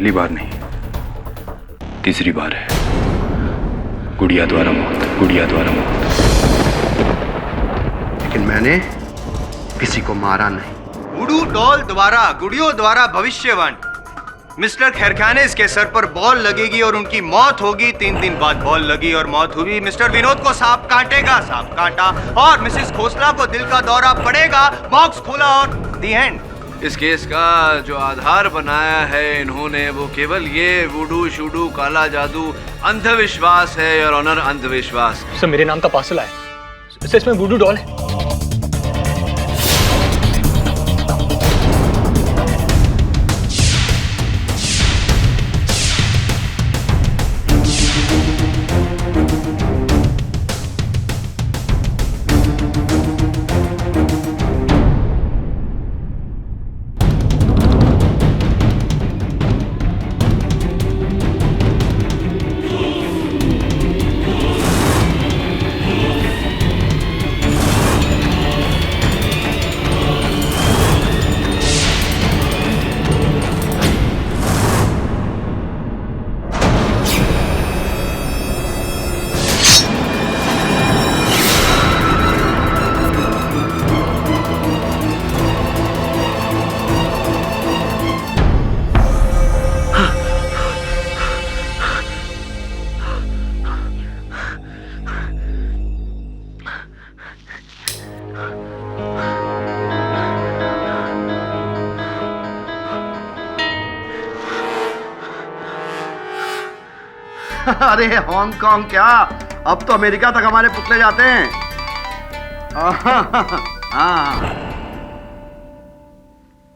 पहली बार नहीं, तीसरी बार है। गुड़िया द्वारा मौत, गुड़िया द्वारा मौत। लेकिन मैंने किसी को मारा नहीं। वुडू डॉल द्वारा, गुड़ियों द्वारा भविष्यवाणी। मिस्टर खैरखानिस के सर पर बॉल लगेगी और उनकी मौत होगी। 3 दिन बाद बॉल लगी और मौत हुई। मिस्टर विनोद को सांप काटेगा, सांप काटा। और मिसेस खोसला को दिल का दौरा पड़ेगा, बॉक्स खोला और दी एंड। इस केस का जो आधार बनाया है इन्होंने, वो केवल ये वुडू शूडू काला जादू अंधविश्वास है और ऑनर, अंधविश्वास। सर मेरे नाम का पार्सल आया सर, इसमें वुडू डॉल है। अरे हांगकांग क्या, अब तो अमेरिका तक हमारे पुतले जाते हैं। हाँ।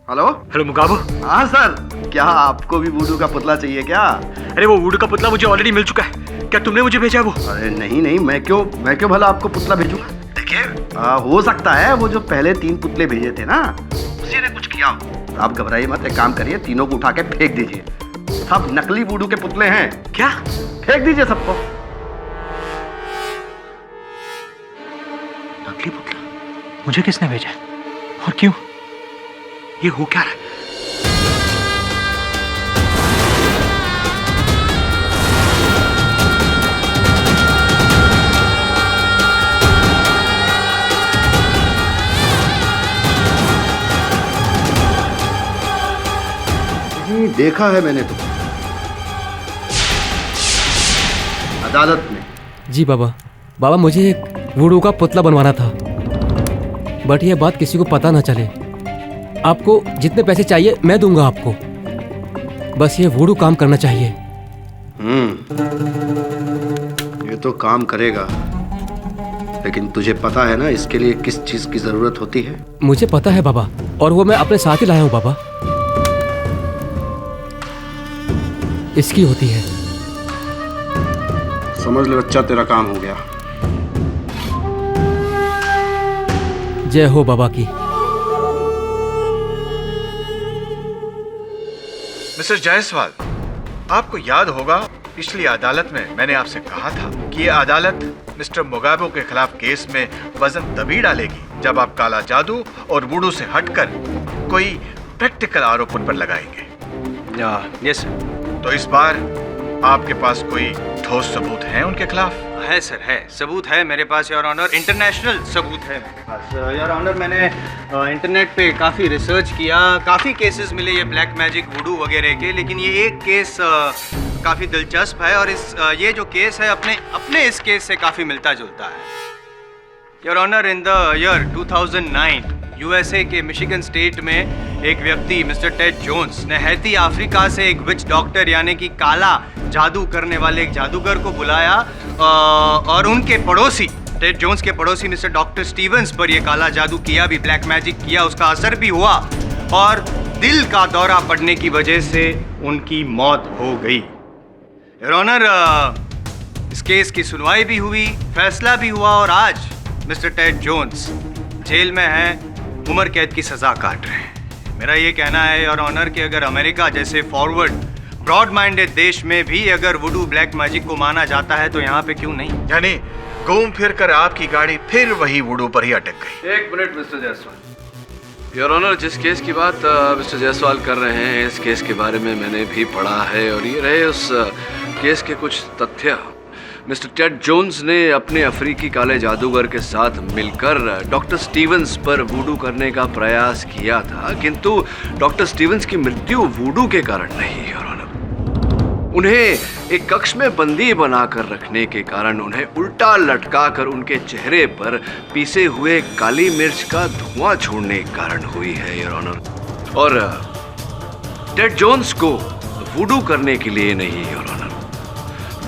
Hello hello Mugabo. हाँ सर, क्या आपको भी वुडू का पुतला चाहिए क्या? अरे वो वुडू का पुतला मुझे ऑलरेडी मिल चुका है। क्या तुमने मुझे भेजा वो? अरे नहीं, मैं क्यों भला आपको पुतला भेजूंगा? देखिए, हो सकता है वो जो पहले 3 पुतले भेजे थे ना, उसी ने कुछ किया। आप घबराइए मत, एक काम करिए, तीनों को उठा के फेंक दीजिए। सब नकली वुडू के पुतले हैं। क्या? फेंक दीजिए सबको। नकली पुतला? मुझे किसने भेजा और क्यों? ये हो क्या रहा है? देखा है मैंने तो अदालत में। जी बाबा मुझे एक वुडू का पुतला बनवाना था, बट ये बात किसी को पता ना चले। आपको जितने पैसे चाहिए मैं दूंगा आपको, बस ये वुडू काम करना चाहिए। ये तो काम करेगा, लेकिन तुझे पता है ना इसके लिए किस चीज की जरूरत होती है? मुझे पता है बाबा, और वो मैं अपने साथ ही लाया हूँ बाबा। इसकी होती है। समझ ले बच्चा, तेरा काम हो गया। जय हो बाबा की। मिस्टर जायसवाल, आपको याद होगा पिछली अदालत में मैंने आपसे कहा था कि ये अदालत मिस्टर मुगाबे के खिलाफ केस में वजन तभी डालेगी जब आप काला जादू और वुडू से हटकर कोई प्रैक्टिकल आरोप उन पर लगाएंगे। Yes sir. तो इस बार आपके पास कोई ठोस सबूत है उनके खिलाफ? है सर, है सबूत है मेरे पास योर ऑनर, इंटरनेशनल सबूत है मेरे पास योर ऑनर। मैंने इंटरनेट पे काफ़ी रिसर्च किया, काफ़ी केसेस मिले ये ब्लैक मैजिक वुडू वगैरह के, लेकिन ये एक केस काफ़ी दिलचस्प है और ये जो केस है अपने इस केस से काफ़ी मिलता जुलता है your honour. In the year 2009 USA के मिशिगन स्टेट में एक व्यक्ति मिस्टर टेड जोन्स ने हैती अफ्रीका से एक विच डॉक्टर यानी कि काला जादू करने वाले एक जादूगर को बुलाया और उनके पड़ोसी टेड जोन्स के पड़ोसी मिस्टर डॉक्टर स्टीवंस पर यह काला जादू किया भी, ब्लैक मैजिक किया, उसका असर भी हुआ और दिल का दौरा पड़ने की वजह से उनकी मौत हो गई। योर ऑनर, इस केस की सुनवाई भी हुई, फैसला भी हुआ और आज मिस्टर टेड जोन्स जेल में हैं, उम्र कैद की सजा काट रहे हैं। मेरा ये कहना है योर ऑनर कि अगर अमेरिका जैसे फॉरवर्ड ब्रॉड माइंडेड देश में भी अगर वुडू ब्लैक मैजिक को माना जाता है तो यहाँ पे क्यों नहीं? यानी घूम फिर कर आपकी गाड़ी फिर वही वुडू पर ही अटक गई। एक minute mister Jaiswal, your honour, जिस केस की बात मिस्टर जायसवाल कर रहे हैं, इस केस के बारे में मैंने भी पढ़ा है और ये रहे उस केस के कुछ तथ्य। मिस्टर टेड जोन्स ने अपने अफ्रीकी काले जादूगर के साथ मिलकर डॉक्टर स्टीवंस पर वूडू करने का प्रयास किया था, किंतु डॉक्टर स्टीवंस की मृत्यु वूडू के कारण नहीं, योर ऑनर। उन्हें एक कक्ष में बंदी बनाकर रखने के कारण उन्हें उल्टा लटकाकर उनके चेहरे पर पीसे हुए काली मिर्च का धुआं छोड़ने के कारण हुई है, योर ऑनर। और टेड जोन्स को वूडू करने के लिए नहीं, योर ऑनर,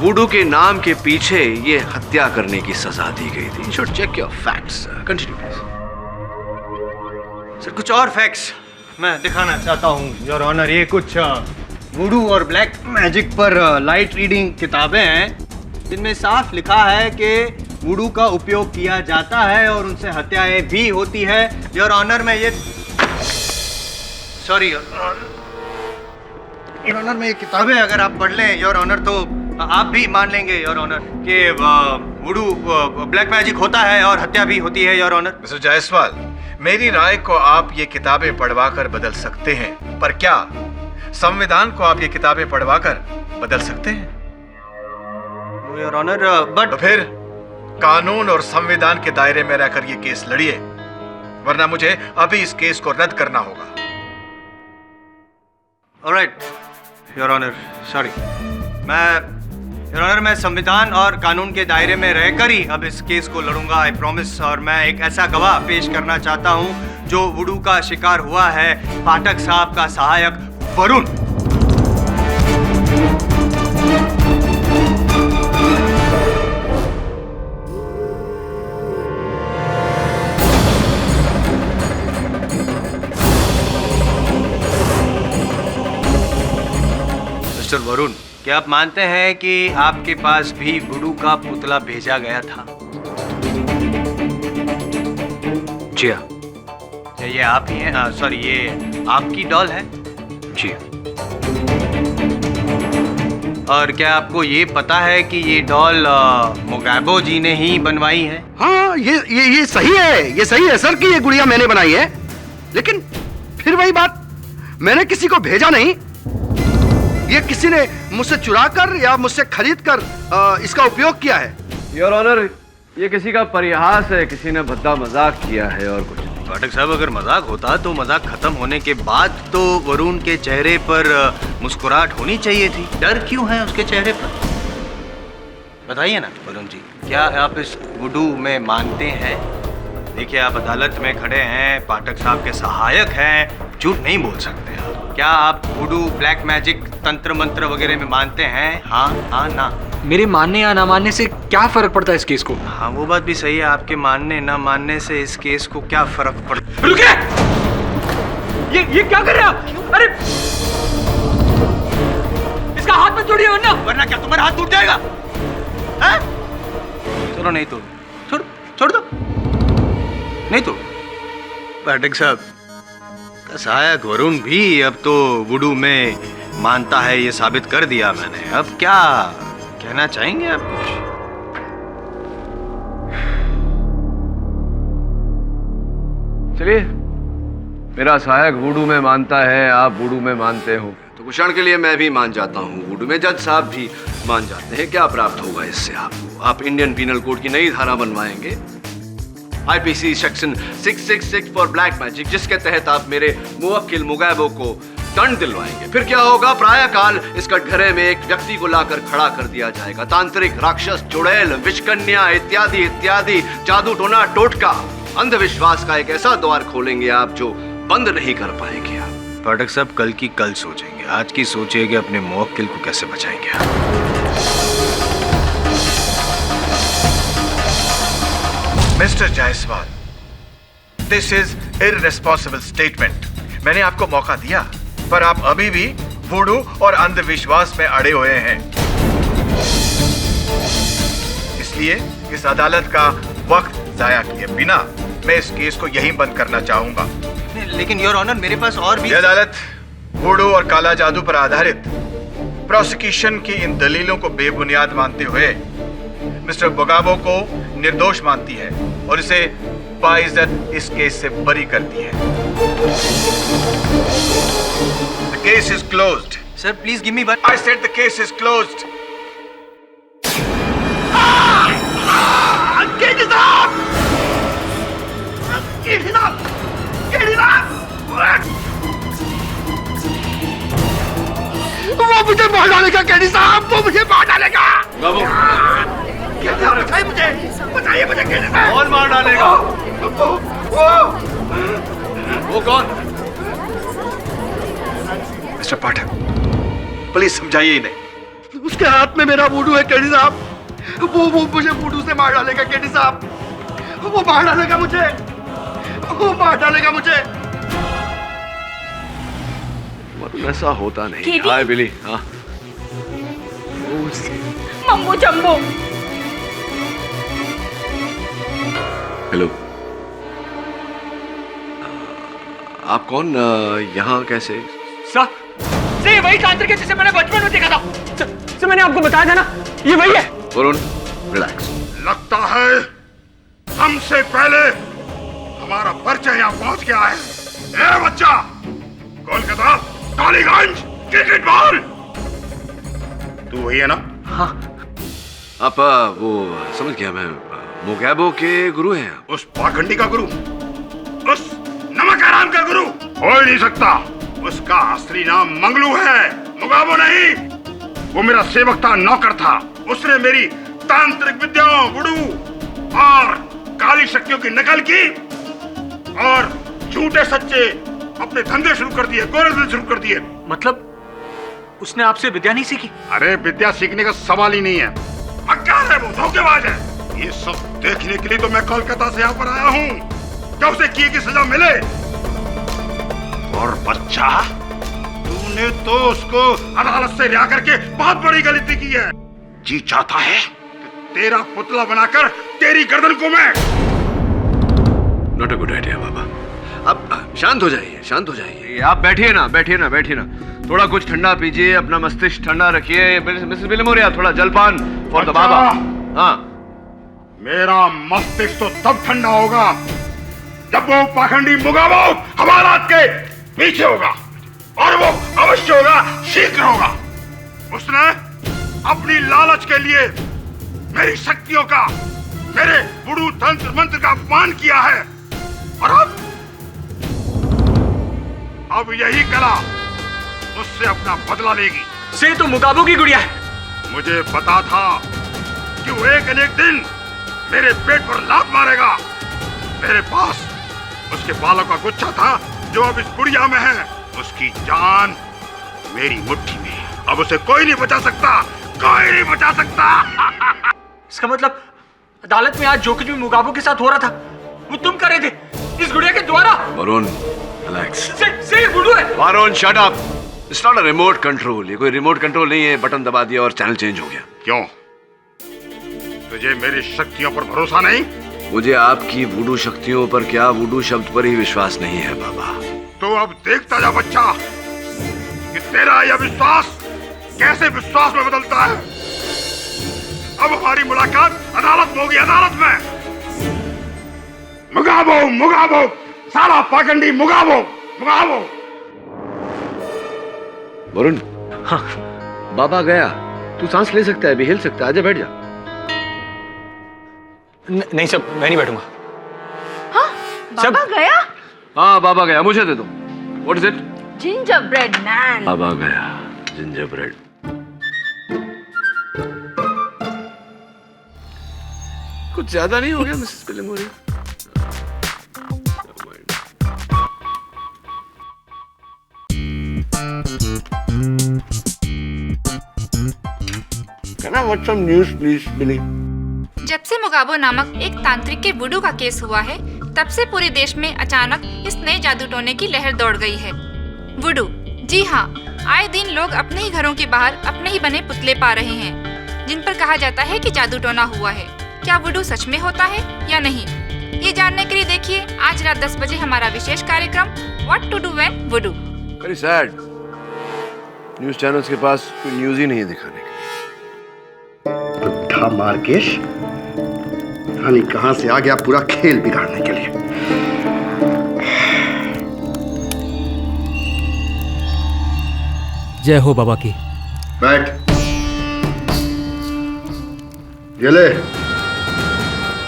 वूडू के नाम के पीछे ये हत्या करने की सजा दी गई थी। Should check your facts. Continue please. Sir कुछ और फैक्ट्स मैं दिखाना चाहता हूँ योर ऑनर। ये कुछ वुडू और ब्लैक मैजिक पर लाइट रीडिंग किताबें हैं, जिनमें साफ लिखा है कि वुडू का उपयोग किया जाता है और उनसे हत्याएं भी होती है। योर ऑनर मैं ये सॉरी योर ऑनर में ये किताबें अगर आप पढ़ लें योर ऑनर तो आप भी मान लेंगे योर ऑनर कि वुडू ब्लैक मैजिक होता है और हत्या भी होती है योर ऑनर। मिस्टर जायसवाल, मेरी राय को आप ये किताबें पढ़वाकर बदल सकते हैं, पर क्या संविधान को आप ये किताबें पढ़वाकर बदल सकते हैं? योर ऑनर बट तो फिर कानून और संविधान के दायरे में रहकर ये केस लड़िए, वरना मुझे अभी इस केस को रद्द करना होगा। Alright your honour, sorry. मैं संविधान और कानून के दायरे में रहकर ही अब इस केस को लड़ूंगा, आई प्रॉमिस। और मैं एक ऐसा गवाह पेश करना चाहता हूं जो वुडू का शिकार हुआ है, पाठक साहब का सहायक वरुण। मिस्टर वरुण, क्या आप मानते हैं कि आपके पास भी वुडू का पुतला भेजा गया था? जी हाँ। ये आप ही हैं? सॉरी, ये आपकी डॉल है? जी। और क्या आपको ये पता है कि ये डॉल मुगाबो जी ने ही बनवाई है? हाँ, ये सही है, ये सही है सर कि ये गुड़िया मैंने बनाई है, लेकिन फिर वही बात, मैंने किसी को भेजा नहीं। ये किसी ने मुझसे चुरा कर या मुझसे खरीद कर इसका उपयोग किया है। योर ऑनर, ये किसी का परिहास है, किसी ने भद्दा मजाक किया है और कुछ। पाठक साहब, अगर मजाक होता तो मजाक खत्म होने के बाद तो वरुण के चेहरे पर मुस्कुराहट होनी चाहिए थी। डर क्यों है उसके चेहरे पर? बताइए ना वरुण जी, क्या आप इस वुडू में मानते हैं? देखिए, आप अदालत में खड़े हैं, पाठक साहब के सहायक हैं, झूठ नहीं बोल सकते आप। क्या आप वुडू, ब्लैक मैजिक, तंत्र मंत्र वगैरह में मानते हैं? हाँ हाँ ना? मेरे मानने या ना मानने से क्या फर्क पड़ता है इस केस को? हाँ, वो बात भी सही है, आपके मानने ना मानने से इस केस को क्या फर्क पड़ता? रुकिए! ये क्या कर रहे हैं आप? अरे इसका हाथ मत जोड़िए, वरना क्या तुम्हारा हाथ टूट जाएगा? हैं? चलो नहीं तोड़, छोड़ दो, नहीं तोड़। पाठक साहब का सहायक वरुण भी अब तो वुडू में मानता है, ये साबित कर दिया मैंने। अब क्या कहना चाहेंगे आप कुछ? चलिए, मेरा सहायक वुडू में मानता है, आप वुडू में मानते हो, तो कुछ क्षण के लिए मैं भी मान जाता हूँ वुडू में। जज साहब भी मान जाते हैं। क्या प्राप्त होगा इससे आपको? आप इंडियन पीनल कोड की नई धारा बनवाएंगे, IPC section 666 for black magic, जिसके तहत आप मेरे मुवक्किल मुगाबो को दंड दिलवाएंगे। फिर क्या होगा? प्रायःकाल इस कटघरे में एक व्यक्ति को लाकर खड़ा कर दिया जाएगा। तांत्रिक, राक्षस, चुड़ैल, विषकन्या इत्यादि इत्यादि जादू टोना टोटका अंधविश्वास का एक ऐसा द्वार खोलेंगे आप जो बंद नहीं कर पाएंगे आप। पाठक साहब, कल की कल सोचेंगे, आज की सोचिए कि अपने मुवक्किल को कैसे बचाएंगे आप। Mister Jaiswal, this is irresponsible statement. मैंने आपको मौका दिया, पर आप अभी भी वुडू और अंधविश्वास में अड़े हुए हैं। इसलिए इस अदालत का वक्त जाया किए बिना मैं इस केस को यहीं बंद करना चाहूंगा। लेकिन योर ऑनर, मेरे पास और भी। यह अदालत वुडू और काला जादू पर आधारित प्रोसिक्यूशन की इन दलीलों को बेबुनियाद मानते हुए मिस्टर मुगाबो को निर्दोष मानती है और इसे बाइज्जत इस केस से बरी कर दी है। The case is closed. Sir please give me one. I said the case is closed. वो मुझे मार डालेगा कैदी साहब, वो मुझे मार डालेगा। बाबू कैदी साहब बताइए मुझे कैदी साहब। कौन मार डालेगा? वो कौन? मिस्टर पाठक, प्लीज समझाइए इन्हें। उसके हाथ में मेरा वुडू है कैदी साहब, वो मुझे वुडू से मार डालेगा कैदी साहब, वो मार डालेगा मुझे, वो मार डालेगा मुझे। ऐसा होता नहीं। केवी? हाय बिली। हाँ मम्मू जम्बो। हेलो, आप कौन? यहाँ कैसे? सर ये वही तांत्रिक है जिसे मैंने बचपन में देखा था। सर मैंने आपको बताया था ना, ये वही है। वरुण रिलैक्स। लगता है हमसे पहले हमारा परिचय यहाँ पहुंच गया है। ए बच्चा, कोलकाता कालीगंज क्रिकेट बॉल, तू वही है ना? हाँ। आप वो समझ गया, मैं मोगैबो के गुरु हैं आप। उस पाखंडी का गुरु, उस नमक हराम का गुरु हो ही नहीं सकता। उसका असली नाम मंगलू है, मुगाबो नहीं। वो मेरा सेवक था, नौकर था। उसने मेरी तांत्रिक विद्याओं, वुडू और काली शक्तियों की नकल की और झूठे सच्चे अपने धंधे शुरू कर दिए, गोरे धंधे शुरू कर दिए। मतलब उसने आपसे विद्या नहीं सीखी? अरे विद्या सीखने का सवाल ही नहीं है, मक्कार है, वो धोखेबाज है। ये सब देखने के लिए तो मैं कोलकाता से यहाँ पर आया हूँ कि उसे किए की सजा मिले। और बच्चा, तूने तो उसको अदालत से रिहा करके बहुत बड़ी गलती की है। जी चाहता है कि तेरा पुतला बनाकर तेरी गर्दन को मैं। नॉट अ गुड आइडिया बाबा। अब शांत हो जाइए, शांत हो जाइए। आप बैठिए ना, बैठिए ना, बैठिए ना। थोड़ा कुछ ठंडा पीजिए, अपना मस्तिष्क ठंडा रखिए। मिसेस विलिमोरिया, थोड़ा जलपान फॉर द बाबा। हाँ, मेरा मस्तिष्क तो तब ठंडा होगा जब वो पाखंडी मुगाबो हमारा के पीछे होगा, और वो अवश्य होगा, शीघ्र होगा। उसने अपनी लालच के लिए मेरी शक्तियों का, मेरे वुडू तंत्र मंत्र का अपमान किया है, और अब यही कला उससे अपना बदला लेगी। से तो मुगाबो की गुड़िया है। मुझे पता था कि वो एक न एक दिन मेरे पेट पर लात मारेगा। मेरे पास उसके बालों का गुच्छा था जो अब इस गुड़िया में है। उसकी जान मेरी मुट्ठी में है। अब उसे कोई नहीं बचा सकता, कोई नहीं बचा सकता। इसका मतलब अदालत में आज जो कुछ भी मुगाबो के साथ हो रहा था वो तुम कर रहे थे इस गुड़िया के द्वारा। वरुण रिलैक्स। से गुडू है। Varun shut up. It's not a remote control. ये कोई रिमोट कंट्रोल नहीं है, बटन दबा दिया और चैनल चेंज हो गया। क्यों, तुझे मेरी शक्तियों पर भरोसा नहीं? मुझे आपकी वुडू शक्तियों पर क्या, वुडू शब्द पर ही विश्वास नहीं है बाबा। तो अब देखता जा बच्चा कि तेरा यह विश्वास कैसे विश्वास में बदलता है। अब हमारी मुलाकात अदालत में होगी, अदालत में। मुगाबो, मुगाबो, साला पाखंडी मुगाबो, मुगाबो। वरुण। हाँ। बाबा गया, तू सांस ले सकता है, भी हिल सकता है। आजा बैठ जा। नहीं सब, मैं नहीं बैठूंगा। हाँ, बाबा गया? हाँ बाबा गया, मुझे दे दो। What is it? Ginger bread naan. बाबा गया, जिंजर ब्रेड। कुछ ज्यादा नहीं हो गया Mrs Vilimoria? Can I watch some news, please, Billy? जब से मुगाबो नामक एक तांत्रिक के वुडू का केस हुआ है, तब से पूरे देश में अचानक इस नए जादू टोने की लहर दौड़ गई है। वुडू, जी हाँ, आए दिन लोग अपने ही घरों के बाहर अपने ही बने पुतले पा रहे हैं, जिन पर कहा जाता है कि जादू टोना हुआ है। क्या वुडू सच में होता है या नहीं, ये जानने के लिए देखिए आज रात 10 बजे हमारा विशेष कार्यक्रम what to do when voodoo. Very sad, news channels के पास कोई न्यूज ही नहीं है दिखाने के। बुड्ढा मार्केश, पता नहीं कहां से आ गया पूरा खेल बिगाड़ने के लिए। जय हो बाबा की। बैठ। ये ले,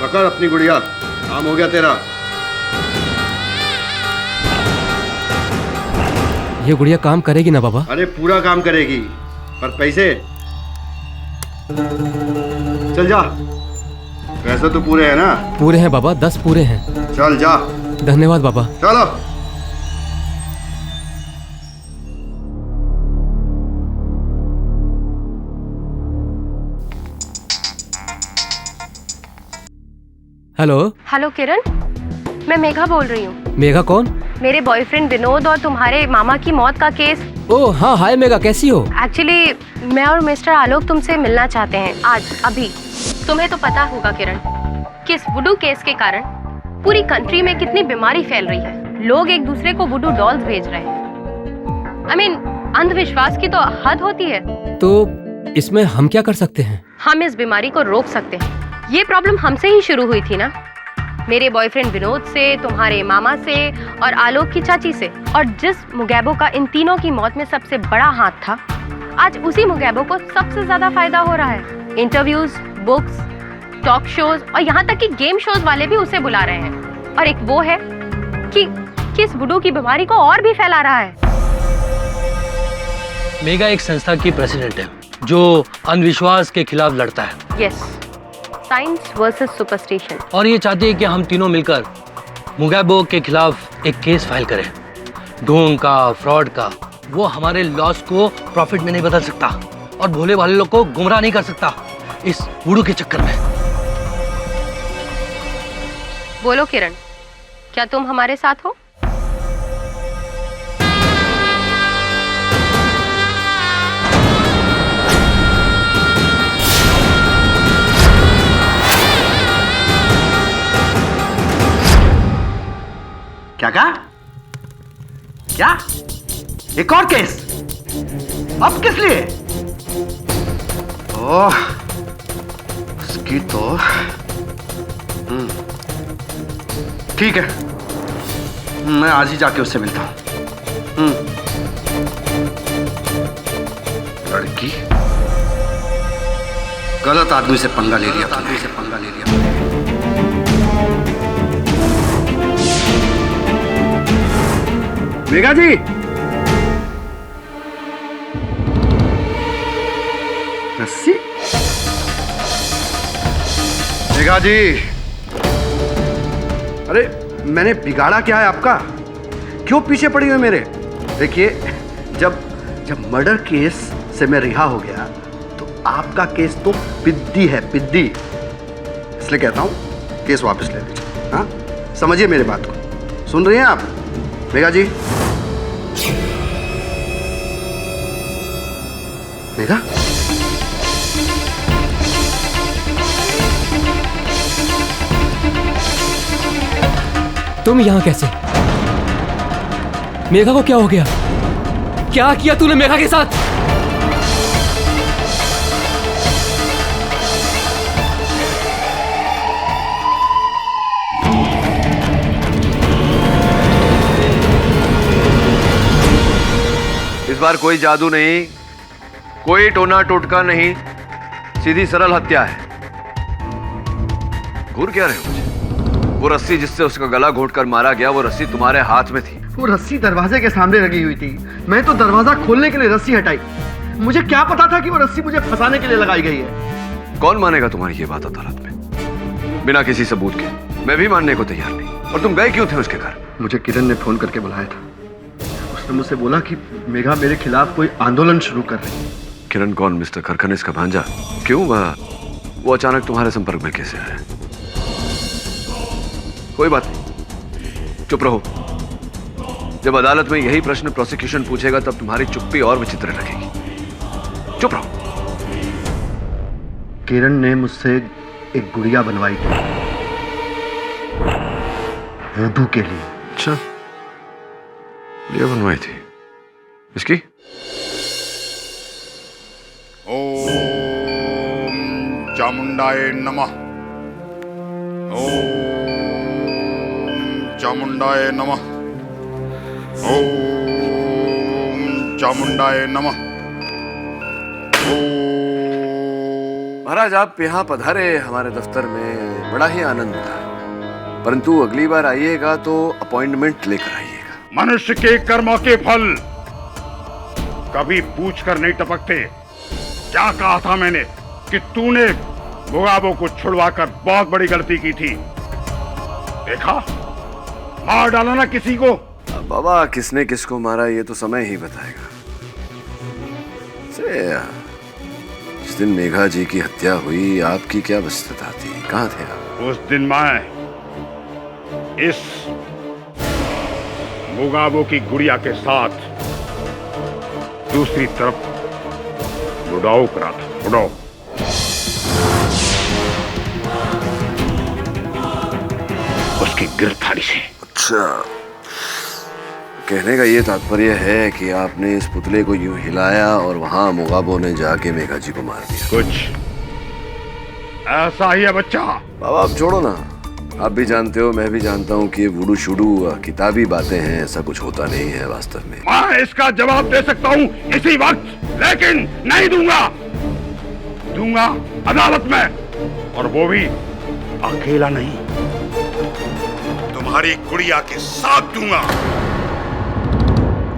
पकड़ अपनी गुड़िया, काम हो गया तेरा। ये गुड़िया काम करेगी ना बाबा? अरे पूरा काम करेगी, पर पैसे? चल जा। पैसे तो पूरे हैं ना? पूरे हैं बाबा, 10 पूरे हैं। चल जा। धन्यवाद बाबा। चलो। हेलो। हेलो किरण, मैं मेघा बोल रही हूँ। मेघा कौन? मेरे बॉयफ्रेंड विनोद और तुम्हारे मामा की मौत का केस। ओह हाँ, हाय मेघा, कैसी हो? एक्चुअली मैं और मिस्टर आलोक तुमसे मिलना चाहते हैं आज, अभी। तुम्हें तो पता होगा किरण, कि इस वुडू केस के कारण पूरी कंट्री में कितनी बीमारी फैल रही है। लोग एक दूसरे को वुडू डॉल्स भेज रहे हैं। I mean, अंधविश्वास की तो हद होती है। तो इसमें हम क्या कर सकते हैं? हम इस बीमारी को रोक सकते हैं। ये प्रॉब्लम हमसे ही शुरू हुई थी ना, मेरे बॉयफ्रेंड विनोद से, तुम्हारे मामा से और आलोक की चाची से। और जिस मुगैबो का इन तीनों की मौत में सबसे बड़ा हाथ था, आज उसी मुगैबो को सबसे ज्यादा फायदा हो रहा है। इंटरव्यूज, बुक्स, टॉक शोज और यहाँ तक कि गेम शोज वाले भी उसे बुला रहे हैं। और एक वो है कि इस वुडू की बीमारी को और भी फैला रहा है। मेघा एक संस्था की प्रेसिडेंट है जो अंधविश्वास के खिलाफ लड़ता है। Yes, science versus superstition. और ये चाहती है कि हम तीनों मिलकर मुगैबो के खिलाफ एक केस फाइल करें। ढोंग का, फ्रॉड का। वो हमारे लॉस को प्रॉफिट में नहीं बदल सकता और भोले वाले लोग को गुमराह नहीं कर सकता इस वुडू के चक्कर में। बोलो किरण, क्या तुम हमारे साथ हो? क्या कहा? क्या? एक और केस? अब किस लिए? ओह, उसकी तो ठीक है, मैं आज ही जाके उससे मिलता हूं। लड़की गलत आदमी से पंगा ले लिया। मेघा जी, रस्सी? मेघा जी, अरे मैंने बिगाड़ा क्या है आपका? क्यों पीछे पड़ी हुई मेरे? देखिए, जब मर्डर केस से मैं रिहा हो गया तो आपका केस तो पिद्दी है, पिद्दी। इसलिए कहता हूं केस वापस ले लीजिए। हाँ, समझिए मेरी बात को। सुन रही हैं आप मेघा जी? मेघा, तुम यहाँ कैसे? मेघा को क्या हो गया? क्या किया तूने मेघा के साथ? इस बार कोई जादू नहीं, कोई टोना टोटका नहीं, सीधी सरल हत्या है। घूर क्या रहे हो मुझे? वो रस्सी जिससे उसका गला घोंटकर मारा गया, वो रस्सी तुम्हारे हाथ में थी। वो रस्सी दरवाजे के सामने लगी हुई थी। मैं तो दरवाजा खोलने के लिए रस्सी हटाई। मुझे क्या पता था कि वो रस्सी मुझे फंसाने के लिए लगाई गई है। कौन मानेगा तुम्हारी ये बात अदालत में बिना किसी सबूत के? मैं भी मानने को तैयार नहीं। और तुम गए क्यों थे उसके घर? मुझे किरण ने फोन करके बुलाया था। उसने मुझसे बोला कि मेघा मेरे खिलाफ कोई आंदोलन शुरू कर रही है। किरण कौन? मिस्टर खरखनेस का भांजा? क्यों वो अचानक तुम्हारे संपर्क में कैसे आया? कोई बात नहीं, चुप रहो। जब अदालत में यही प्रश्न प्रोसिक्यूशन पूछेगा तब तुम्हारी चुप्पी और विचित्र लगेगी। चुप रहो। किरण ने मुझसे एक गुड़िया बनवाई थी वुडू के लिए। अच्छा, गुड़िया बनवाई थी इसकी? ओम चामुंडाय नमः। ओम चामुंडाय नमः। ओम चामुंडाय नमः। महाराज, आप यहाँ पधारे हमारे दफ्तर में, बड़ा ही आनंद था। परंतु अगली बार आइएगा तो अपॉइंटमेंट लेकर आइएगा। मनुष्य के कर्मों के फल कभी पूछ कर नहीं टपकते। क्या कहा था मैंने कि तूने मुगाबो को छुड़वाकर बहुत बड़ी गलती की थी। देखा, मार डाला ना किसी को। बाबा, किसने किसको मारा ये तो समय ही बताएगा। जिस दिन मेघा जी की हत्या हुई, आपकी क्या अवस्था थी? कहाँ थे आप? उस दिन मैं इस मुगाबो की गुड़िया के साथ दूसरी तरफ उड़ाऊ करा था। उड़ाऊ। उसकी गिरफ्तारी से। अच्छा, कहने का ये तात्पर्य है कि आपने इस पुतले को यूं हिलाया और वहां मुगाबो ने जाके मेघा जी को मार दिया। कुछ ऐसा ही है बच्चा। बाबा, आप छोड़ो ना। आप भी जानते हो, मैं भी जानता हूँ कि ये वुडू शुडू किताबी बातें हैं, ऐसा कुछ होता नहीं है वास्तव में। मैं इसका जवाब दे सकता हूँ इसी वक्त, लेकिन नहीं दूंगा अदालत में, और वो भी अकेला नहीं, तुम्हारी गुड़िया के साथ दूंगा,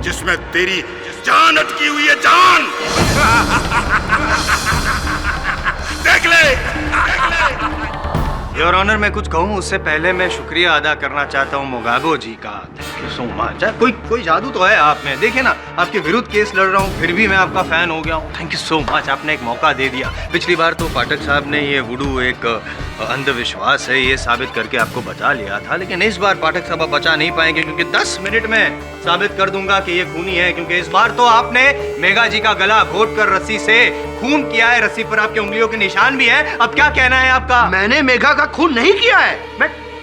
जिसमें तेरी जान अटकी हुई है। जान देख ले। योर ऑनर, मैं कुछ कहूँ उससे पहले मैं शुक्रिया अदा करना चाहता हूँ मुगाबो जी का। Thank you so much. कोई जादू तो है आप में। देखिए ना, आपके विरुद्ध केस लड़ रहा हूँ, फिर भी मैं आपका फैन हो गया हूँ। थैंक यू सो मच, आपने एक मौका दे दिया। पिछली बार तो पाठक साहब ने ये वुडू एक अंधविश्वास है ये साबित करके आपको बचा लिया था, लेकिन इस बार पाठक साहब बचा नहीं पाएंगे, क्योंकि 10 मिनट में साबित कर दूंगा कि ये खूनी है। क्योंकि इस बार तो आपने मेघा जी का गला घोट कर रस्सी से खून किया है। रस्सी पर आपके उंगलियों के निशान भी है। अब क्या कहना है आपका? मैंने मेघा का खून नहीं किया है।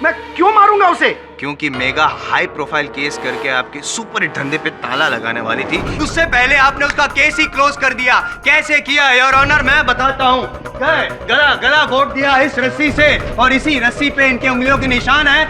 मैं क्यों मारूंगा उसे? क्योंकि मेघा हाई प्रोफाइल केस करके आपके सुपर हिट धंधे पे ताला लगाने वाली थी। उससे पहले आपने उसका केस ही क्लोज कर दिया। कैसे किया योर ऑनर? मैं बताता हूँ। गला घोट दिया इस रस्सी से, और इसी रस्सी पे इनके उंगलियों के निशान है।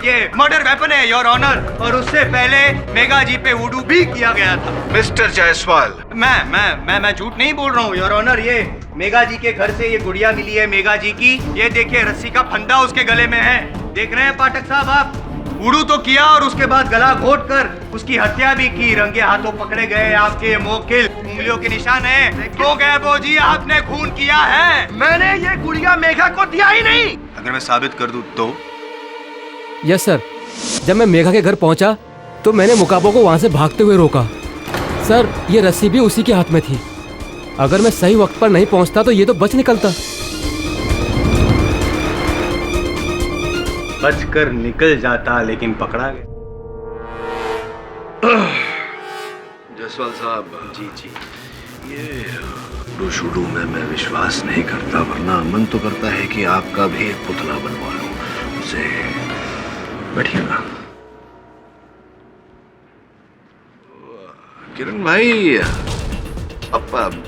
ये मर्डर वेपन है योर ऑनर। और उससे पहले मेघा जी पे वुडू भी किया गया था। मिस्टर जायसवाल, मैं झूठ नहीं बोल रहा हूँ योर ऑनर। ये मेघा जी के घर से ये गुड़िया मिली है मेघा जी की। ये देखिए, रस्सी का फंदा उसके गले में है। देख रहे हैं पाठक साहब आप? वुडू तो किया और उसके बाद गला घोट कर उसकी हत्या भी की। रंगे हाथों पकड़े गए आपके मोकिल, उंगलियों के निशान है। तो गैबो जी, आपने खून किया है। मैंने ये गुड़िया मेघा को दिया ही नहीं। अगर मैं साबित कर दूं तो? Yes sir. जब मैं मेघा के घर पहुंचा तो मैंने मुगाबो को वहां से भागते हुए रोका। सर, ये रस्सी भी उसी के हाथ में थी। अगर मैं सही वक्त पर नहीं पहुंचता तो ये तो बच निकलता। बचकर निकल जाता, लेकिन पकड़ा गया। जायसवाल साहब, जी, ये वुडू शुडू में मैं विश्वास नहीं करता, वरना मन तो करता है कि आपका भी एक पुतला बनवा लूं। उसे बैठिएगा। किरण भाई, अब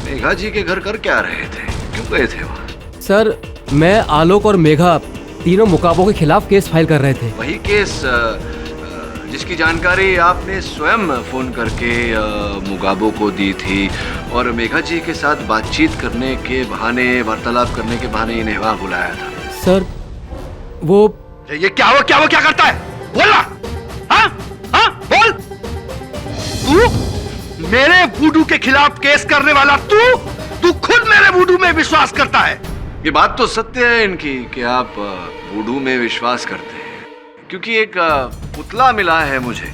मेघा जी के घर कर क्या रहे थे? क्यों गए थे वहाँ? सर, मैं, आलोक और मेघा तीनों मुगाबो के खिलाफ केस फाइल कर रहे थे। वही केस जिसकी जानकारी आपने स्वयं फोन करके मुगाबो को दी थी, और मेघा जी के साथ बातचीत करने के बहाने, वार्तालाप करने के बहाने इन्हें वहाँ बुलाया था। सर, वो ये क्या करता है? बोल ना। हाँ, बोल। तू मेरे वुडू के खिलाफ केस करने वाला तू खुद मेरे वुडू में विश्वास करता है। ये बात तो सत्य है इनकी कि आप वुडू में विश्वास करते हैं, क्योंकि एक पुतला मिला है मुझे।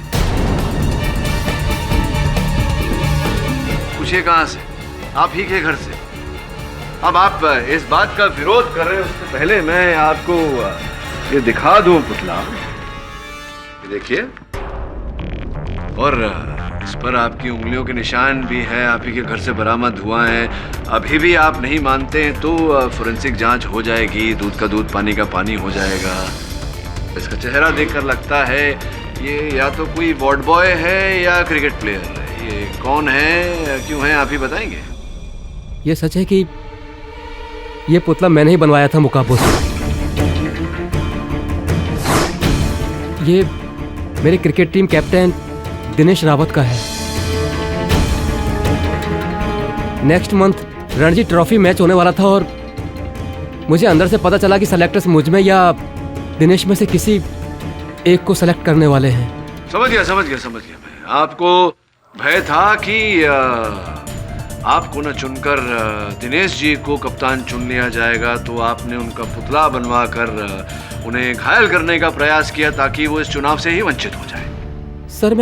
पूछिए कहाँ से? आप ही के घर से। अब आप इस बात का विरोध कर रहे हैं, उससे पहले मैं आपको ये दिखा दूं पुतला। ये देखिए, और इस पर आपकी उंगलियों के निशान भी हैं, आप ही के घर से बरामद हुआ है। अभी भी आप नहीं मानते हैं तो फोरेंसिक जांच हो जाएगी, दूध का दूध, पानी का पानी हो जाएगा। इसका चेहरा देखकर लगता है ये या तो कोई वार्ड बॉय है या क्रिकेट प्लेयर है। ये कौन है, क्यों है, आप ही बताएंगे? ये सच है कि ये पुतला मैंने ही बनवाया था मुगाबो से। ये मेरे cricket team captain Dinesh Rawat का है। Next month Ranji trophy match होने वाला था और मुझे अंदर से पता चला कि सेलेक्टर्स मुझ में या दिनेश में से किसी एक को सेलेक्ट करने वाले हैं। समझ गया मैं। आपको भय था कि आपको न चुनकर दिनेश जी को कप्तान चुन लिया जाएगा, तो आपने उनका पुतला बनवाकर उन्हें घायल करने का प्रयास किया ताकि वो इस चुनाव से ही वंचित हो जाए। सर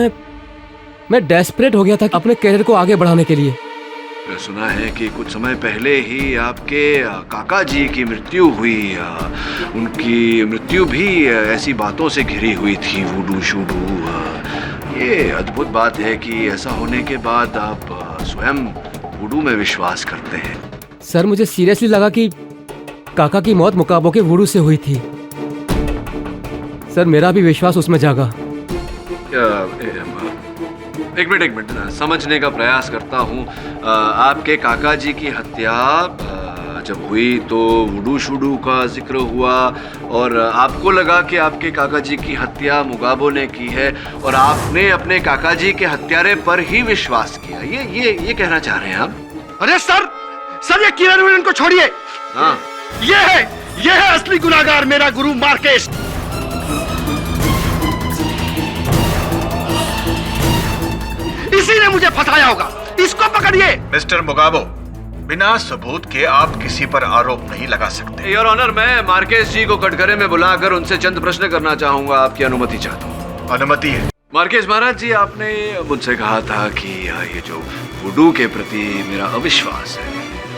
मैं डेस्परेट हो गया था अपने कैरियर को आगे बढ़ाने के लिए। मैं सुना है कि कुछ समय पहले ही आपके काका जी की मृत्यु हुई। उनकी मृत्यु भी ऐसी बातों से घिरी हुई थी, वुडू शूडू। ये अद्भुत बात है कि ऐसा होने के बाद आप स्वयं वुडू में विश्वास करते हैं। सर मुझे सीरियसली लगा कि काका की मौत मुकाबो के वुडू से हुई थी। सर मेरा भी विश्वास उसमें जागा। एक मिनट समझने का प्रयास करता हूँ। आपके काका जी की हत्या जब हुई तो वुडू शूडू का जिक्र हुआ और आपको लगा कि आपके काका जी की हत्या मुगाबो ने की है और आपने अपने काका जी के हत्यारे पर ही विश्वास किया। ये कहना चाह रहे हैं आप? अरे सर ये किरण विलन को छोड़िए। हाँ, ये है असली गुनाहगार, मेरा गुरु मार्केश। इसी ने मुझे फंसाया होगा, इसको पकड़िए। मिस्टर मुगाबो, बिना सबूत के आप किसी पर आरोप नहीं लगा सकते। योर ऑनर, मैं मार्केश जी को कटघरे में बुलाकर उनसे चंद प्रश्न करना चाहूंगा। आपकी अनुमति चाहता हूँ। अनुमति है। मार्केश महाराज जी, आपने मुझसे कहा था कि ये जो वुडू के प्रति मेरा अविश्वास है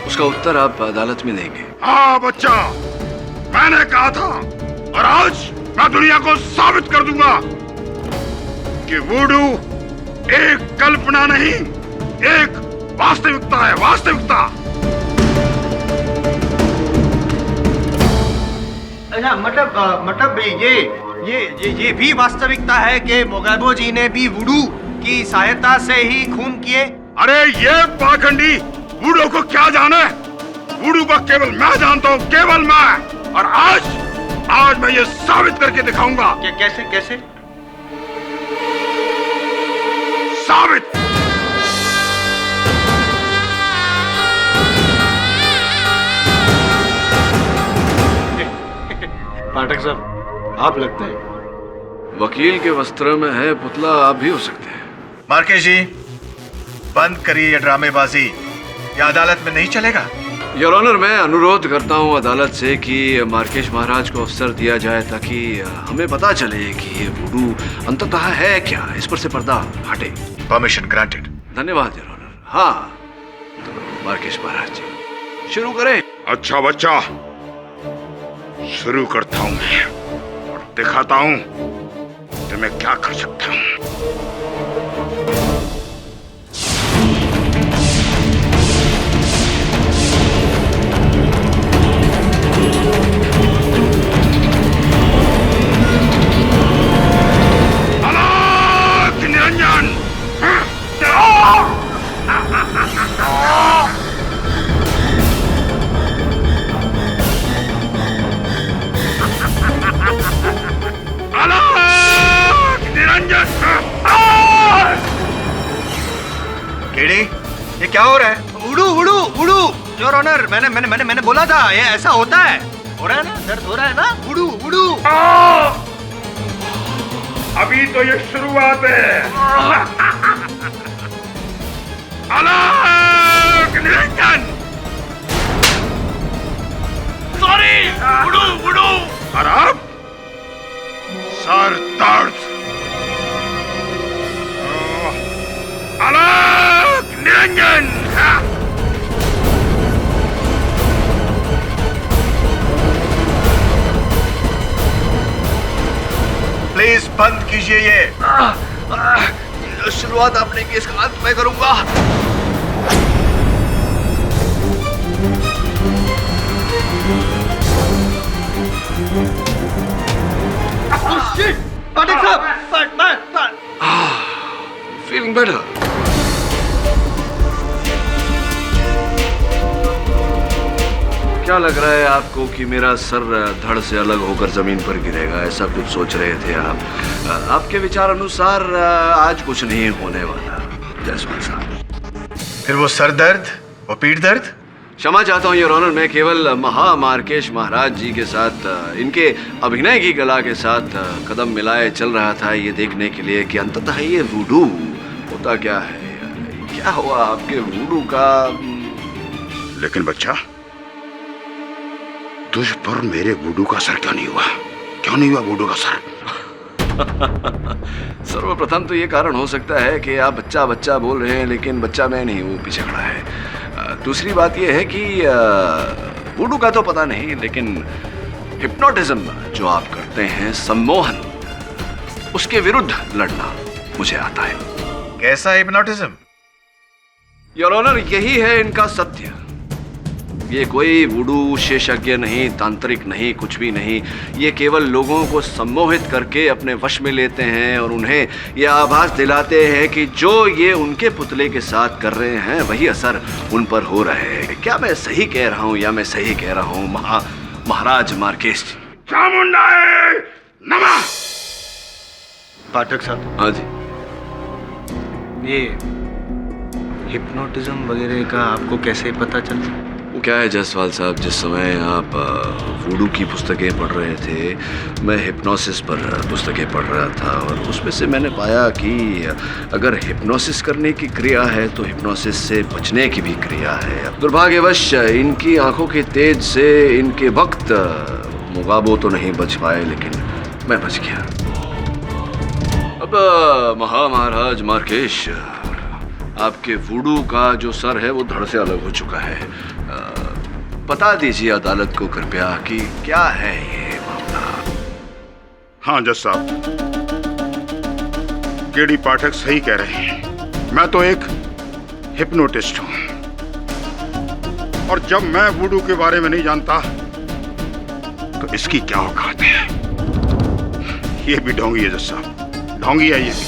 उसका उत्तर आप अदालत में देंगे। हाँ बच्चा, मैंने कहा था और आज मैं दुनिया को साबित कर दूंगा कि वुडू एक कल्पना नहीं, एक वास्तविकता है, वास्तविकता। अच्छा, मतलब ये भी वास्तविकता है कि मुगाबो जी ने भी वुडू की सहायता से ही खून किए? अरे ये पाखंडी वुडू को क्या जाने? वुडू को केवल मैं जानता हूँ, केवल मैं। और आज मैं ये साबित करके दिखाऊंगा। कैसे? साबित। पाठक साहब, आप लगते हैं वकील के वस्त्र में है पुतला, आप भी हो सकते हैं। मार्केश जी, बंद करिए ये ड्रामेबाजी, ये अदालत में नहीं चलेगा। योर ऑनर, मैं अनुरोध करता हूँ अदालत से कि मार्केश महाराज को अवसर दिया जाए ताकि हमें पता चले कि ये वुडू अंततः है क्या। इस पर से पर्दा हटे। Permission granted. धन्यवाद योर ऑनर। हाँ, तो मार्केश महाराज जी शुरू करें। अच्छा बच्चा, शुरू करता हूं मैं और दिखाता हूं कि मैं क्या कर सकता हूं। अलाक निरंजन। केड़ी, ये क्या हो रहा है? उड़ू योर ऑनर, मैंने बोला था ये ऐसा होता है। हो रहा है ना, दर्द हो रहा है ना? उड़ू अभी तो ये शुरुआत है। अलाक निरंजन। सॉरी, उड़ू। और अब सर दर्द। अलाक निरंजन। प्लीज बंद कीजिए ये। शुरुआत आपने की, इसका अंत मैं करूंगा। पाठक साहब, फीलिंग बेटर। क्या लग रहा है आपको कि मेरा सर धड़ से अलग होकर जमीन पर गिरेगा? ऐसा कुछ सोच रहे थे आप? आपके विचार अनुसार आज कुछ नहीं होने वाला जायसवाल साहब। फिर वो सर दर्द, वो पीठ दर्द? क्षमा चाहता हूँ योर ऑनर, मैं केवल मार्केश महाराज जी के साथ इनके अभिनय की कला के साथ कदम मिलाए चल रहा था, ये देखने के लिए कि अंततः ये वुडू होता क्या है। क्या हुआ आपके वुडू का? लेकिन बच्चा, तुझ पर मेरे वुडू का असर क्यों नहीं हुआ? क्यों नहीं हुआ वुडू का असर? सर्वप्रथम तो ये कारण हो सकता है कि आप बच्चा बच्चा बोल रहे हैं, लेकिन बच्चा मैं नहीं हूँ, पीछे खड़ा है। दूसरी बात यह है कि वुडू का तो पता नहीं, लेकिन हिप्नोटिज्म जो आप करते हैं, सम्मोहन, उसके विरुद्ध लड़ना मुझे आता है। कैसा हिप्नोटिज्म? योर ऑनर, यही है इनका सत्य। ये कोई वुडू विशेषज्ञ नहीं, तांत्रिक नहीं, कुछ भी नहीं। ये केवल लोगों को सम्मोहित करके अपने वश में लेते हैं और उन्हें यह आभास दिलाते हैं कि जो ये उनके पुतले के साथ कर रहे हैं वही असर उन पर हो रहा है। क्या मैं सही कह रहा हूँ या मैं सही कह रहा हूँ महाराज मार्केश जी? चामुंडा नमः। पाठक साहब। हाँ जी। ये हिप्नोटिज्म वगैरह का आपको कैसे पता चला? वो क्या है जायसवाल साहब, जिस समय आप वुडू की पुस्तकें पढ़ रहे थे, मैं हिप्नोसिस पर पुस्तकें पढ़ रहा था और उसमें से मैंने पाया कि अगर हिप्नोसिस करने की क्रिया है तो हिप्नोसिस से बचने की भी क्रिया है। दुर्भाग्यवश इनकी आंखों के तेज से इनके वक्त मुगाबो तो नहीं बच पाए, लेकिन मैं बच गया। अब महाराज मार्केश, आपके वुडू का जो सर है वो धड़ से अलग हो चुका है। बता दीजिए अदालत को कृपया कि क्या है ये मामला। हाँ जज साहब, केडी पाठक सही कह रहे हैं। मैं तो एक हिप्नोटिस्ट हूं और जब मैं वुडू के बारे में नहीं जानता तो इसकी क्या औकात है। ये भी ढोंगी है जज साहब, ढोंगी है ये भी।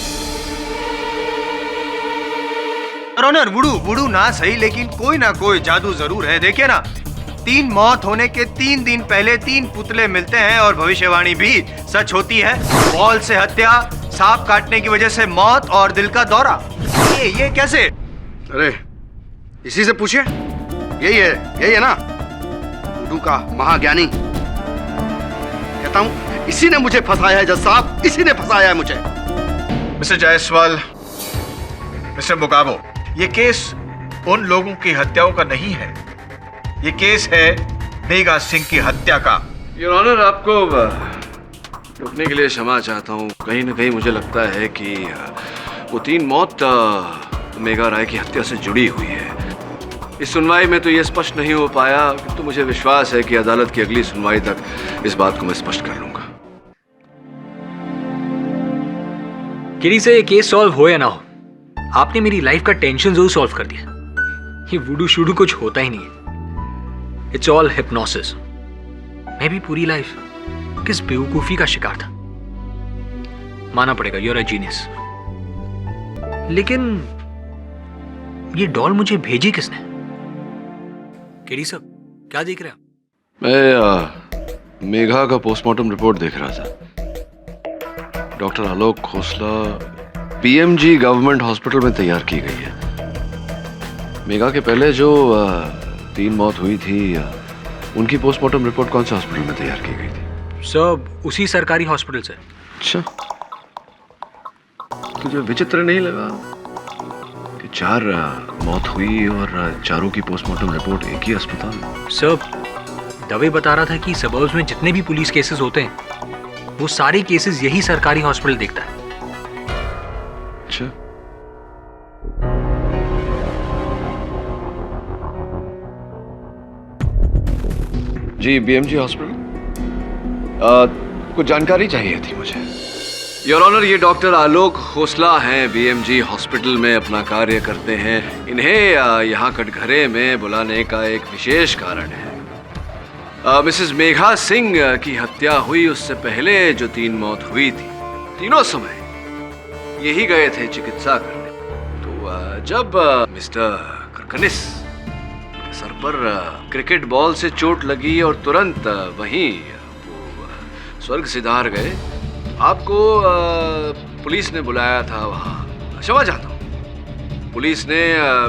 ऑनर, वुडू ना सही, लेकिन कोई ना कोई जादू जरूर है। देखिए ना, 3 मौत होने के 3 दिन पहले 3 पुतले मिलते हैं और भविष्यवाणी भी सच होती है। बॉल से हत्या, सांप काटने की वजह से मौत और दिल का दौरा। ये कैसे? अरे इसी से पूछिए, यही है ना वुडू का महाज्ञानी। कहता हूं इसी ने मुझे फंसाया है जज साहब, इसी ने फंसाया है मुझे। मिस्टर जायसवाल, मिस्टर मुगाबो, ये केस उन लोगों की हत्याओं का नहीं है, ये केस है मेघा सिंह की हत्या का। योर ऑनर, आपको रुकने के लिए क्षमा चाहता हूँ। कहीं ना कहीं मुझे लगता है कि वो 3 मौत मेघा राय की हत्या से जुड़ी हुई है। इस सुनवाई में तो ये स्पष्ट नहीं हो पाया, तो मुझे विश्वास है कि अदालत की अगली सुनवाई तक इस बात को मैं स्पष्ट कर लूंगा। किरी से ये केस सॉल्व हो या ना हो, आपने मेरी लाइफ का टेंशन जरूर सॉल्व कर दिया। ये वुडू शुडू कुछ होता ही नहीं है, इट्स ऑल हिप्नोसिस। मैं भी पूरी लाइफ किस बेवकूफी का शिकार था। माना पड़ेगा, यू आर अ जीनियस। लेकिन ये डॉल मुझे भेजी किसने? केडी साहब, क्या देख रहे हैं? मैं मेघा का पोस्टमार्टम रिपोर्ट देख रहा था। डॉक्टर आलोक खोसला पीएमजी गवर्नमेंट हॉस्पिटल में तैयार की गई है। मेघा के पहले जो 3 मौत हुई थी, उनकी पोस्टमार्टम रिपोर्ट कौन से हॉस्पिटल में तैयार की गई थी? सब उसी सरकारी हॉस्पिटल से। अच्छा, तुझे विचित्र नहीं लगा कि 4 मौत हुई और चारों की पोस्टमार्टम रिपोर्ट एक ही अस्पताल में? सब दवे बता रहा था कि सबर्ब्स में जितने भी पुलिस केसेस होते हैं वो सारे केसेस यही सरकारी हॉस्पिटल देखता है। अच्छा, जी बीएमजी हॉस्पिटल, कुछ जानकारी चाहिए थी मुझे। योर ऑनर, ये डॉक्टर आलोक खोसला हैं, बीएमजी हॉस्पिटल में अपना कार्य करते हैं। इन्हें यहाँ कटघरे में बुलाने का एक विशेष कारण है। मिसेस मेघा सिंह की हत्या हुई उससे पहले जो 3 मौत हुई थी, तीनों समय यही गए थे चिकित्सा करने। तो जब मिस्टर करकनिस सर पर क्रिकेट बॉल से चोट लगी और तुरंत वहीं वो स्वर्ग सिधार गए। आपको पुलिस ने बुलाया था वहाँ। क्षमा चाहता हूँ। पुलिस ने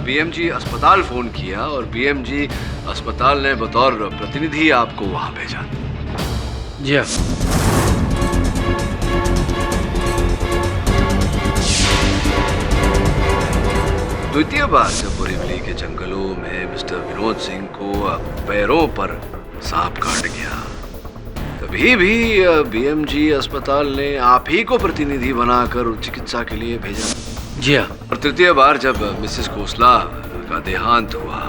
बीएमजी अस्पताल फ़ोन किया और बीएमजी अस्पताल ने बतौर प्रतिनिधि आपको वहाँ भेजा। जी हाँ। द्वितीय बार जब बोरीवली के जंगलों में मिस्टर विनोद सिंह को पैरों पर सांप काट गया, तभी भी बीएमजी अस्पताल ने आप ही को प्रतिनिधि बनाकर चिकित्सा के लिए भेजा। जी हाँ। और तृतीय बार जब मिसेस खोसला का देहांत हुआ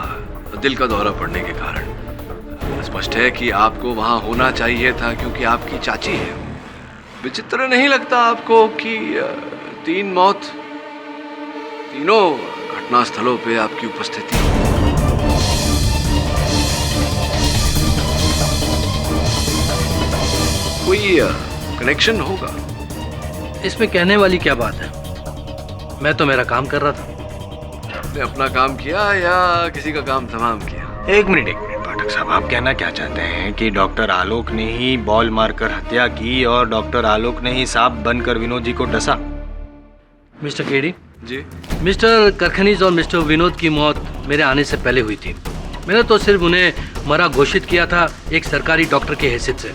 दिल का दौरा पड़ने के कारण, स्पष्ट है कि आपको वहां होना चाहिए था क्योंकि आपकी चाची है। विचित्र नहीं लगता आपको कि तीनों घटना स्थलों पे आपकी उपस्थिति? कोई कनेक्शन होगा? इसमें कहने वाली क्या बात है? मैं तो मेरा काम कर रहा था। आपने अपना काम किया या किसी का काम तमाम किया? एक मिनट पाठक साहब, आप कहना क्या चाहते हैं कि डॉक्टर आलोक ने ही बॉल मारकर हत्या की और डॉक्टर आलोक ने ही सांप बनकर विनोद जी को डसा? मिस्टर केडी जी, मिस्टर करखनीज और मिस्टर विनोद की मौत मेरे आने से पहले हुई थी। मैंने तो सिर्फ उन्हें मरा घोषित किया था एक सरकारी डॉक्टर के हैसियत से,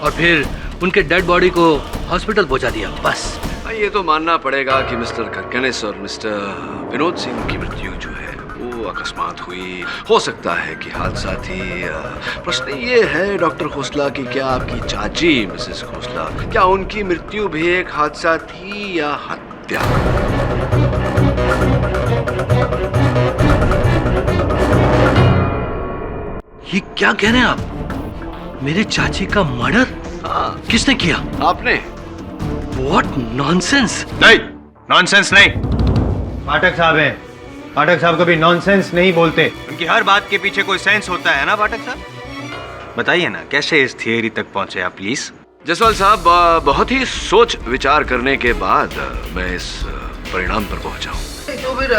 और फिर उनके डेड बॉडी को हॉस्पिटल पहुंचा दिया, बस। ये तो मानना पड़ेगा कि मिस्टर करकनिस और मिस्टर विनोद सिंह की मृत्यु जो है वो अकस्मात हुई। हो सकता है कि हादसा थी। प्रश्न ये है डॉक्टर खोसला की, क्या आपकी चाची मिसेस खोसला, क्या उनकी मृत्यु भी एक हादसा थी या हत्या? ये क्या कह रहे हैं आप? मेरे चाची का मर्डर? हाँ। किसने किया? आपने। What nonsense? नहीं, नॉनसेंस नहीं। पाठक साहब हैं। पाठक साहब कभी नॉनसेंस नहीं बोलते। उनकी हर बात के पीछे कोई सेंस होता है ना पाठक साहब? बताइए ना, कैसे इस थियरी तक पहुंचे आप प्लीज? जसवाल साहब, बहुत ही सोच विचार करने के बाद मैं इस परिणाम पर पहुंचा हूँ। तो फिर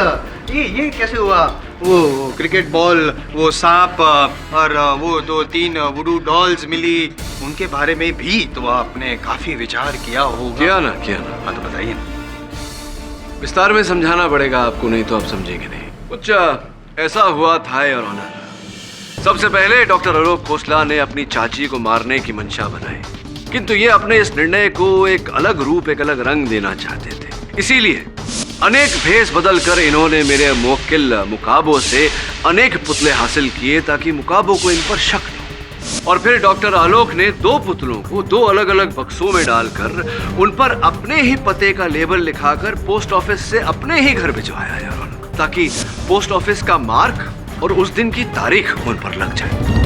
ये कैसे हुआ? वो क्रिकेट बॉल, वो सांप और वो 2-3 वुडू डॉल्स मिली, उनके बारे में भी तो आपने काफी विचार किया होगा। किया ना। हाँ तो बताइए ना। विस्तार में समझाना पड़ेगा आपको, नहीं तो आप समझेंगे नहीं। कुछ ऐसा हुआ था योर ऑनर। सबसे पहले डॉक्टर आलोक खोसला ने अपनी चाची को मारने की मंशा बनाई, किंतु ये अपने इस निर्णय को एक अलग रूप, एक अलग रंग देना चाहते थे। इसीलिए अनेक भेष बदल कर इन्होंने मेरे मुवक्किल मुकाबो से अनेक पुतले हासिल किए ताकि मुकाबो को इन पर शक न। और फिर डॉक्टर आलोक ने 2 पुतलों को 2 अलग अलग बक्सों में डालकर उन पर अपने ही पते का लेबल लिखाकर पोस्ट ऑफिस से अपने ही घर भिजवाया यार, ताकि पोस्ट ऑफिस का मार्क और उस दिन की तारीख उन पर लग जाए।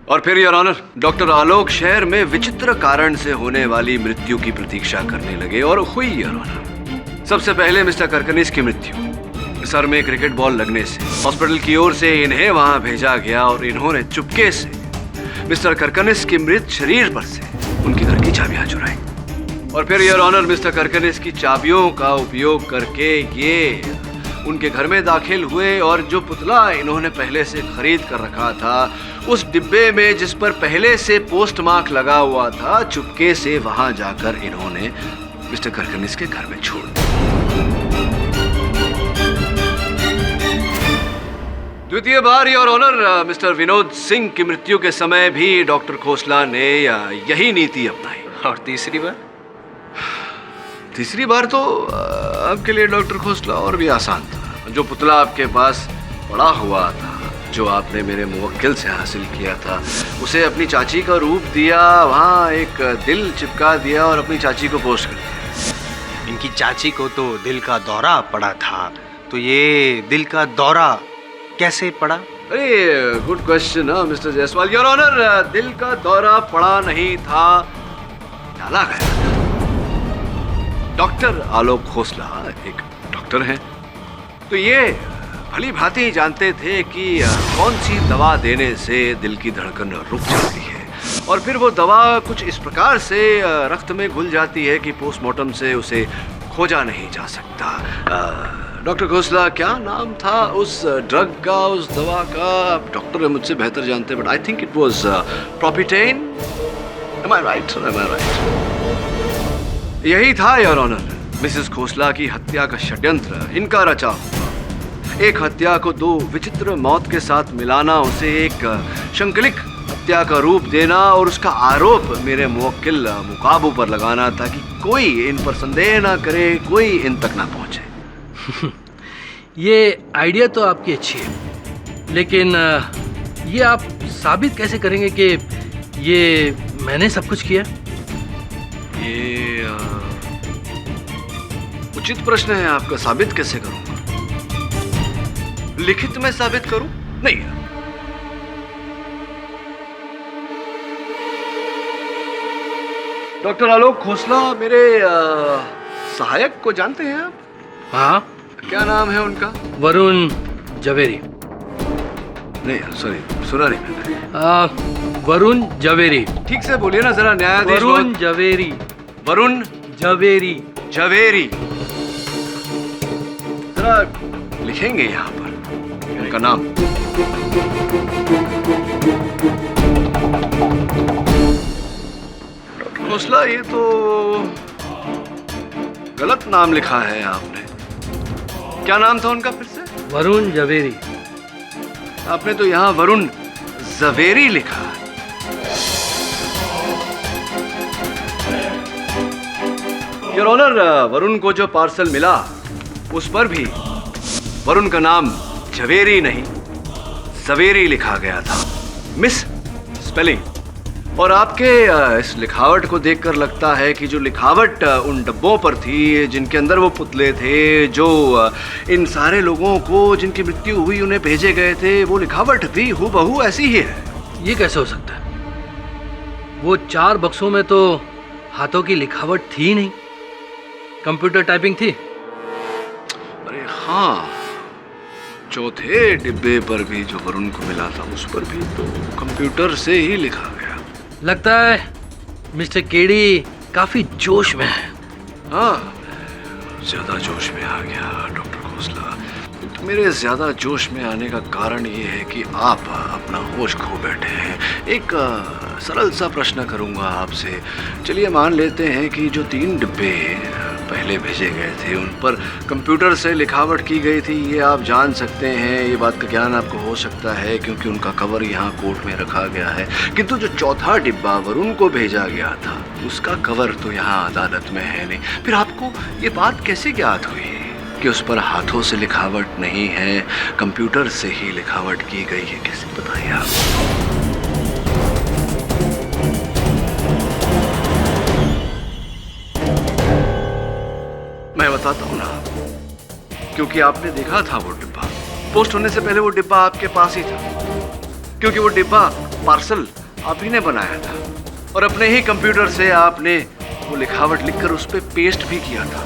और फिर योर ऑनर, डॉक्टर आलोक शहर में विचित्र कारण से होने वाली मृत्यु की प्रतीक्षा करने लगे और हुई योर ऑनर। सबसे पहले मिस्टर करकनिस की मृत्यु। सर में क्रिकेट बॉल लगने से हॉस्पिटल की ओर से इन्हें वहां भेजा गया और इन्होंने चुपके से मिस्टर करकनिस के मृत शरीर पर से उनके घर की चाबियां चुराई। और फिर योर ऑनर, मिस्टर करकनिस की चाबियों का उपयोग करके ये उनके घर में दाखिल हुए और जो पुतला इन्होंने पहले से खरीद कर रखा था उस डिब्बे में जिस पर पहले से पोस्ट मार्क लगा हुआ था, चुपके से वहां जाकर इन्होंने मिस्टर करकनिस के घर में छोड़ दिया। द्वितीय बार your honour, mister Vinod Singh की मृत्यु के समय भी डॉक्टर खोसला ने यही नीति अपनाई। और तीसरी बार? तीसरी बार तो आपके लिए डॉक्टर खोसला और भी आसान था। जो पुतला आपके पास पड़ा हुआ था, जो आपने मेरे मुवक्किल से हासिल किया था, उसे अपनी चाची का रूप दिया, वहाँ एक दिल चिपका दिया और अपनी चाची को पोस्ट कर दिया। इनकी चाची को तो दिल का दौरा पड़ा था, तो ये दिल का दौरा कैसे पड़ा? अरे good question mister Jaiswal. Your honour, दिल का दौरा पड़ा नहीं था, डाला गया था। डॉक्टर आलोक खोसला एक डॉक्टर हैं, तो ये भली भांति जानते थे कि कौन सी दवा देने से दिल की धड़कन रुक जाती है, और फिर वो दवा कुछ इस प्रकार से रक्त में घुल जाती है कि पोस्टमार्टम से उसे खोजा नहीं जा सकता। डॉक्टर खोसला, क्या नाम था उस ड्रग का, उस दवा का? आप डॉक्टर है, मुझसे बेहतर जानते हैं, but I think it was प्रोपिटेन। Am I right sir, am I right? यही था योर ऑनर, मिसेस खोसला की हत्या का षड्यंत्र इनका रचा हुआ। एक हत्या को दो विचित्र मौत के साथ मिलाना, उसे एक शंकलिक हत्या का रूप देना और उसका आरोप मेरे मुवक्किल मुकाबू पर लगाना, ताकि कोई इन पर संदेह ना करे, कोई इन तक ना पहुंचे। ये आइडिया तो आपकी अच्छी है, लेकिन ये आप साबित कैसे करेंगे कि ये मैंने सब कुछ किया? ये उचित प्रश्न है आपका। साबित कैसे करूंगा? लिखित में साबित करूं? नहीं। डॉक्टर आलोक खोसला मेरे सहायक को जानते हैं आप? हाँ। क्या नाम है उनका? वरुण जवेरी। नहीं सॉरी, सुना नहीं मैंने। वरुण जवेरी। ठीक से बोलिए ना जरा, न्यायाधीश। वरुण जवेरी। वरुण जवेरी। जवेरी। जरा लिखेंगे यहाँ पर उनका नाम। डॉक्टर खोसला, ये तो गलत नाम लिखा है आपने। क्या नाम था उनका फिर से? वरुण जवेरी। आपने तो यहाँ वरुण जवेरी लिखा है। योर ऑनर, वरुण को जो पार्सल मिला उस पर भी वरुण का नाम जवेरी नहीं जवेरी लिखा गया था, मिस स्पेलिंग। और आपके इस लिखावट को देखकर लगता है कि जो लिखावट उन डब्बों पर थी जिनके अंदर वो पुतले थे, जो इन सारे लोगों को जिनकी मृत्यु हुई उन्हें भेजे गए थे, वो लिखावट भी हूबहू ऐसी ही है। ये कैसे हो सकता है? वो 4 बक्सों में तो हाथों की लिखावट थी नहीं, कंप्यूटर टाइपिंग थी। अरे हाँ, चौथे डिब्बे पर भी जो वरुण को मिला था उस पर भी तो कंप्यूटर से ही लिखा गया। लगता है मिस्टर केडी काफी जोश में है। हाँ, ज्यादा जोश में आ गया डॉक्टर खोसला। तो मेरे ज्यादा जोश में आने का कारण ये है कि आप अपना होश खो बैठे हैं। एक सरल सा प्रश्न करूंगा आपसे। चलिए मान लेते हैं कि जो 3 डिब्बे पहले भेजे गए थे उन पर कंप्यूटर से लिखावट की गई थी, ये आप जान सकते हैं, ये बात का ज्ञान आपको हो सकता है क्योंकि उनका कवर यहाँ कोर्ट में रखा गया है। किंतु जो चौथा डिब्बा वरुण को भेजा गया था उसका कवर तो यहाँ अदालत में है नहीं। फिर आपको ये बात कैसे ज्ञात हुई कि उस पर हाथों से लिखावट नहीं है, कंप्यूटर से ही लिखावट की गई है? कैसे बताइए आप? मैं बताता हूँ ना, क्योंकि आपने देखा था वो डिब्बा। पोस्ट होने से पहले वो डिब्बा आपके पास ही था, क्योंकि वो डिब्बा पार्सल आप ही ने बनाया था और अपने ही कंप्यूटर से आपने वो लिखावट लिखकर उस पर पेस्ट भी किया था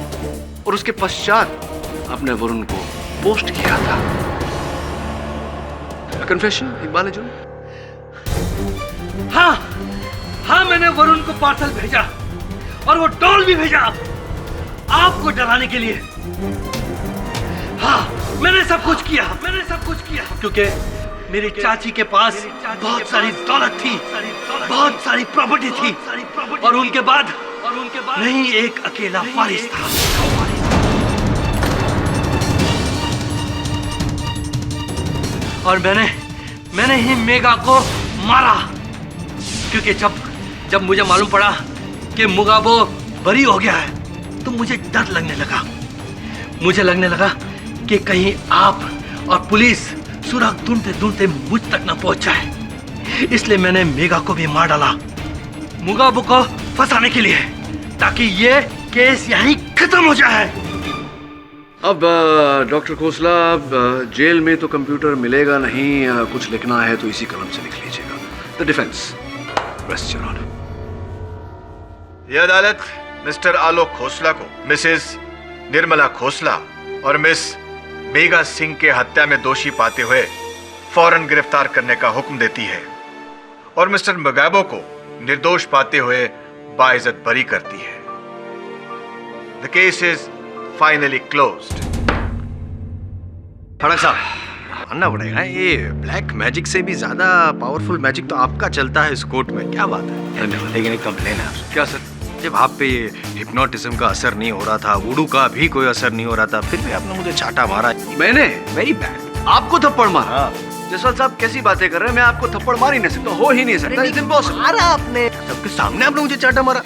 और उसके पश्चात आपने वरुण को पोस्ट किया था। कन्फेशन इकबाल जुर्म? हाँ हाँ, मैंने वरुण को पार्सल भेजा और वो डॉल भी भेजा आपको डराने के लिए। हाँ, मैंने सब कुछ किया, मैंने सब कुछ किया, क्योंकि मेरी चाची के पास बहुत सारी दौलत थी, बहुत सारी प्रॉपर्टी थी और उनके बाद नहीं एक अकेला वारिस था। और मैंने ही मेगा को मारा, क्योंकि जब मुझे मालूम पड़ा कि मुगाबो बरी हो गया है तो मुझे डर लगने लगा। मुझे लगने लगा कि कहीं आप और पुलिस सुराग ढूंढते ढूंढते मुझ तक न पहुंच जाए, इसलिए मैंने मेगा को भी मार डाला मुगाबो को फंसाने के लिए, ताकि ये केस यहीं खत्म हो जाए। अब डॉक्टर खोसला, अब जेल में तो कंप्यूटर मिलेगा नहीं, कुछ लिखना है तो इसी कलम से लिख लीजिएगा। The defence rest your honour. यह अदालत मिस्टर आलोक खोसला को मिसेस निर्मला खोसला और मिस मेगा सिंह के हत्या में दोषी पाते हुए फौरन गिरफ्तार करने का हुक्म देती है और मिस्टर मुगाबो को निर्दोष पाते हुए बाइज्जत बरी करती है। The case is finally closed. Phadak साहब मानना पड़ेगा, ये ब्लैक मैजिक से भी ज्यादा पावरफुल मैजिक तो आपका चलता है इस कोर्ट में। क्या बात है। लेकिन एक कंप्लेन है आपसे। क्या सर? जब आप पे ये हिप्नोटिज्म का असर नहीं हो रहा था, वुडू का भी कोई असर नहीं हो रहा था, फिर भी आपने मुझे चाटा मारा। मैंने? Very bad. आपको थप्पड़ मारा? जसवाल साहब कैसी बातें कर रहे हैं? मैं आपको थप्पड़ मार ही नहीं सकता, हो ही नहीं सकता। It's impossible. मारा आपने, सबके सामने आपने मुझे चाटा मारा।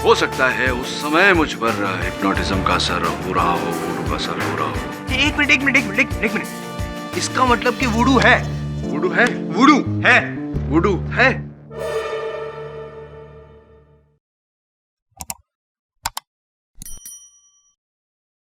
हो सकता है उस समय मुझ पर हिप्नोटिज्म का असर हो रहा हो, वुडू का असर हो रहा हो। एक मिनट, इसका मतलब कि वुडू है। वुडू है? वुडू है। वुडू है?